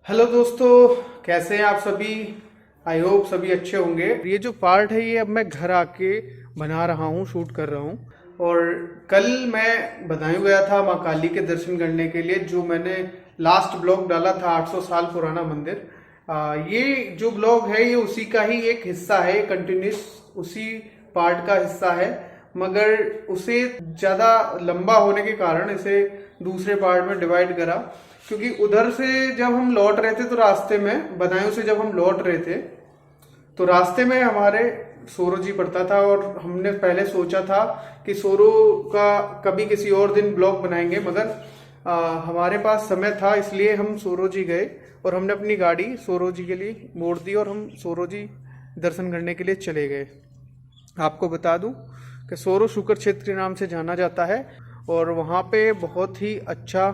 Hello दोस्तों, कैसे हैं आप सभी। आई होप सभी अच्छे होंगे। ये जो पार्ट है ये अब मैं घर आके बना रहा हूँ, शूट कर रहा हूँ। और कल मैं बदायूं गया था माँ काली के दर्शन करने के लिए, जो मैंने लास्ट ब्लॉग डाला था 800 साल पुराना मंदिर। ये जो ब्लॉग है ये उसी का ही एक हिस्सा है, कंटिन्यूस उसी पार्ट का हिस्सा है, मगर उसे ज़्यादा लंबा होने के कारण इसे दूसरे पार्ट में डिवाइड करा। क्योंकि उधर से जब हम लौट रहे थे तो रास्ते में, बदायूं से जब हम लौट रहे थे तो रास्ते में हमारे सोरो जी पड़ता था, और हमने पहले सोचा था कि सोरो का कभी किसी और दिन ब्लॉग बनाएंगे, मगर हमारे पास समय था, इसलिए हम सोरो जी गए और हमने अपनी गाड़ी सोरो जी के लिए मोड़ दी और हम सोरो जी दर्शन करने के लिए चले गए। आपको बता दूं कि सोरो शुकर क्षेत्र के नाम से जाना जाता है, और वहाँ पे बहुत ही अच्छा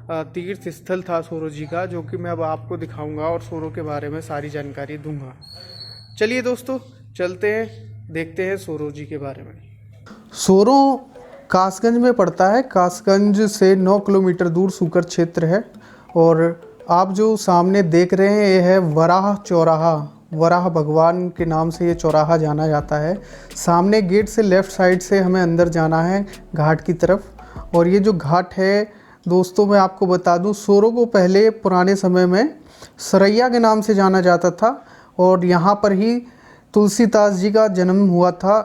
तीर्थ स्थल था सोरो जी का, जो कि मैं अब आपको दिखाऊंगा और सोरो के बारे में सारी जानकारी दूंगा। चलिए दोस्तों, चलते हैं, देखते हैं सोरो जी के बारे में। सोरो कासगंज में पड़ता है। कासगंज से 9 किलोमीटर दूर शुकर क्षेत्र है। और आप जो सामने देख रहे हैं ये है वराह चौराहा। वराह भगवान के नाम से ये चौराहा जाना जाता है। सामने गेट से लेफ़्ट साइड से हमें अंदर जाना है घाट की तरफ। और ये जो घाट है दोस्तों, मैं आपको बता दूं, सोरो को पहले पुराने समय में सरैया के नाम से जाना जाता था, और यहाँ पर ही तुलसीदास जी का जन्म हुआ था।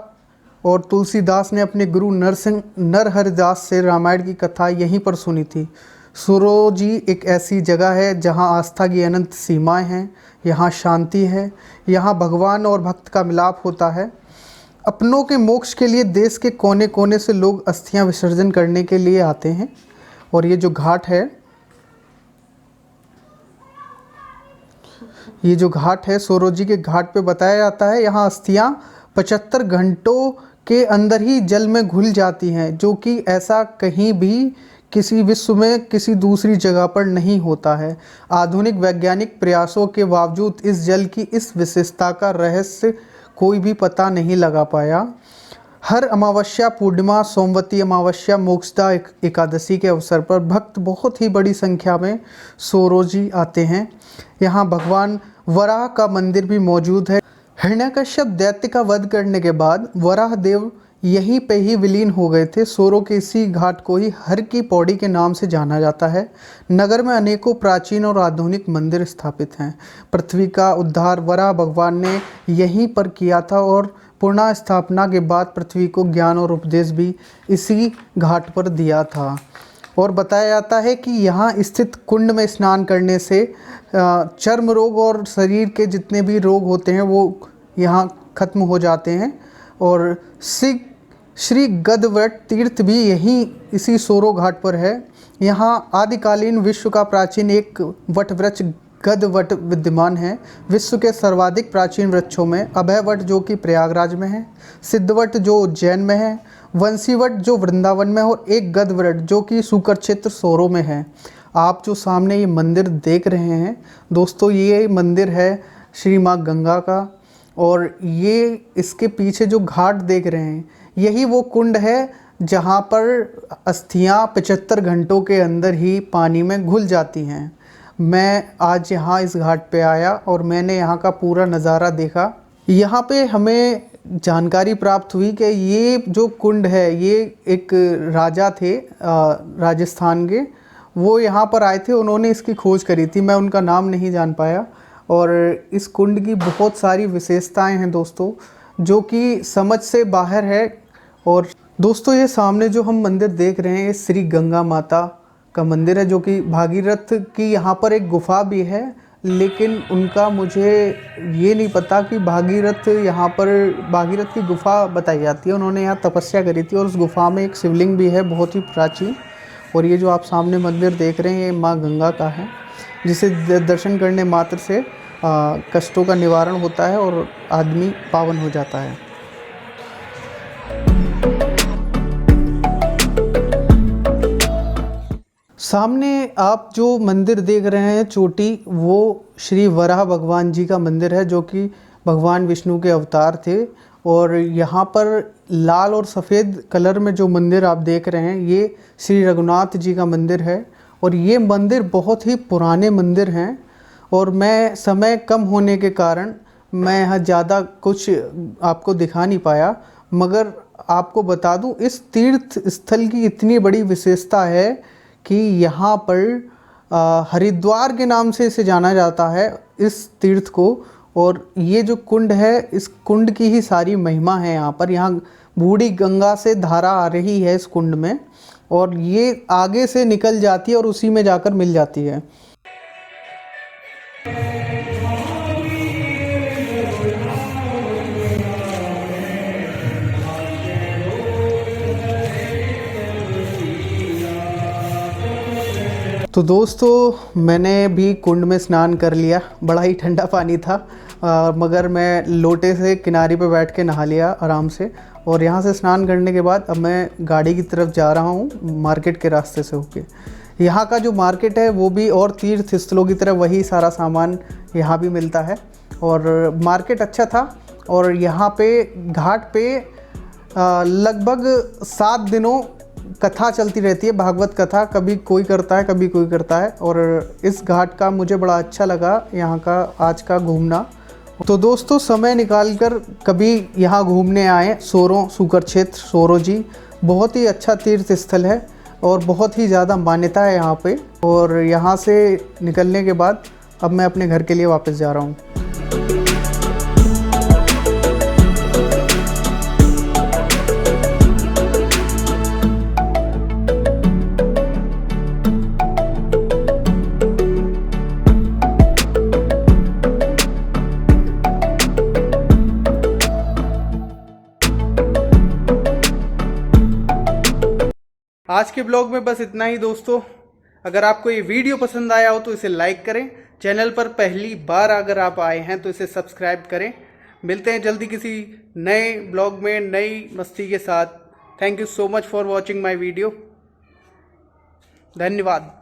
और तुलसीदास ने अपने गुरु नरहरिदास से रामायण की कथा यहीं पर सुनी थी। सोरो जी एक ऐसी जगह है जहाँ आस्था की अनंत सीमाएं हैं, यहाँ शांति है, यहाँ भगवान और भक्त का मिलाप होता है। अपनों के मोक्ष के लिए देश के कोने कोने से लोग अस्थियां विसर्जन करने के लिए आते हैं। और ये जो घाट है, ये जो घाट है सोरो जी के घाट पे बताया जाता है यहाँ अस्थियां 75 घंटों के अंदर ही जल में घुल जाती हैं, जो कि ऐसा कहीं भी किसी विश्व में किसी दूसरी जगह पर नहीं होता है। आधुनिक वैज्ञानिक प्रयासों के बावजूद इस जल की इस विशेषता का रहस्य कोई भी पता नहीं लगा पाया। हर अमावस्या, पूर्णिमा, सोमवती अमावस्या, मोक्षदा एकादशी के अवसर पर भक्त बहुत ही बड़ी संख्या में सोरो जी आते हैं। यहाँ भगवान वराह का मंदिर भी मौजूद है। हिरण्यकश्यप दैत्य का वध करने के बाद वराह देव यहीं पे ही विलीन हो गए थे। सोरो के इसी घाट को ही हर की पौड़ी के नाम से जाना जाता है। नगर में अनेकों प्राचीन और आधुनिक मंदिर स्थापित हैं। पृथ्वी का उद्धार वराह भगवान ने यहीं पर किया था, और पुनः स्थापना के बाद पृथ्वी को ज्ञान और उपदेश भी इसी घाट पर दिया था। और बताया जाता है कि यहाँ स्थित कुंड में स्नान करने से चर्म रोग और शरीर के जितने भी रोग होते हैं वो यहाँ खत्म हो जाते हैं। और श्री गदवट तीर्थ भी यहीं इसी सोरो घाट पर है। यहाँ आदिकालीन विश्व का प्राचीन एक वट वृक्ष गदवट विद्यमान है। विश्व के सर्वाधिक प्राचीन वृक्षों में अभयवट जो कि प्रयागराज में है, सिद्धवट जो उज्जैन में है, वंशीवट जो वृंदावन में है, और एक गदवट जो कि शुकर क्षेत्र सोरो में है। आप जो सामने ये मंदिर देख रहे हैं दोस्तों, ये मंदिर है श्री माँ गंगा का। और ये इसके पीछे जो घाट देख रहे हैं यही वो कुंड है जहाँ पर अस्थियाँ 75 घंटों के अंदर ही पानी में घुल जाती हैं। मैं आज यहाँ इस घाट पे आया और मैंने यहाँ का पूरा नज़ारा देखा। यहाँ पे हमें जानकारी प्राप्त हुई कि ये जो कुंड है ये एक राजा थे राजस्थान के, वो यहाँ पर आए थे, उन्होंने इसकी खोज करी थी। मैं उनका नाम नहीं जान पाया। और इस कुंड की बहुत सारी विशेषताएं हैं दोस्तों, जो कि समझ से बाहर है। और दोस्तों ये सामने जो हम मंदिर देख रहे हैं ये श्री गंगा माता का मंदिर है, जो कि भागीरथ की यहाँ पर एक गुफा भी है, लेकिन उनका मुझे ये नहीं पता कि भागीरथ यहाँ पर भागीरथ की गुफा बताई जाती है। उन्होंने यहाँ तपस्या करी थी और उस गुफा में एक शिवलिंग भी है बहुत ही प्राचीन। और ये जो आप सामने मंदिर देख रहे हैं ये माँ गंगा का है, जिसे दर्शन करने मात्र से कष्टों का निवारण होता है और आदमी पावन हो जाता है। सामने आप जो मंदिर देख रहे हैं चोटी, वो श्री वराह भगवान जी का मंदिर है, जो कि भगवान विष्णु के अवतार थे। और यहाँ पर लाल और सफ़ेद कलर में जो मंदिर आप देख रहे हैं ये श्री रघुनाथ जी का मंदिर है। और ये मंदिर बहुत ही पुराने मंदिर हैं और मैं समय कम होने के कारण मैं यहाँ ज़्यादा कुछ आपको दिखा नहीं पाया, मगर आपको बता दूँ इस तीर्थ स्थल की इतनी बड़ी विशेषता है कि यहाँ पर हरिद्वार के नाम से इसे जाना जाता है इस तीर्थ को। और ये जो कुंड है, इस कुंड की ही सारी महिमा है यहाँ पर। यहाँ बूढ़ी गंगा से धारा आ रही है इस कुंड में, और ये आगे से निकल जाती है और उसी में जाकर मिल जाती है। तो दोस्तों मैंने भी कुंड में स्नान कर लिया। बड़ा ही ठंडा पानी था, मगर मैं लोटे से किनारे पे बैठ के नहा लिया आराम से। और यहाँ से स्नान करने के बाद अब मैं गाड़ी की तरफ जा रहा हूँ मार्केट के रास्ते से होके। यहाँ का जो मार्केट है वो भी और तीर्थ स्थलों की तरह वही सारा सामान यहाँ भी मिलता है, और मार्केट अच्छा था। और यहाँ पे घाट पे लगभग 7 दिनों कथा चलती रहती है, भागवत कथा। कभी कोई करता है, कभी कोई करता है। और इस घाट का मुझे बड़ा अच्छा लगा यहाँ का आज का घूमना। तो दोस्तों समय निकाल कर कभी यहाँ घूमने आए। सोरों सूकर क्षेत्र सोरोजी बहुत ही अच्छा तीर्थ स्थल है और बहुत ही ज़्यादा मान्यता है यहाँ पे। और यहाँ से निकलने के बाद अब मैं अपने घर के लिए वापस जा रहा हूँ। आज के ब्लॉग में बस इतना ही दोस्तों। अगर आपको ये वीडियो पसंद आया हो तो इसे लाइक करें। चैनल पर पहली बार अगर आप आए हैं तो इसे सब्सक्राइब करें। मिलते हैं जल्दी किसी नए ब्लॉग में नई मस्ती के साथ। Thank you so much for watching my video. धन्यवाद।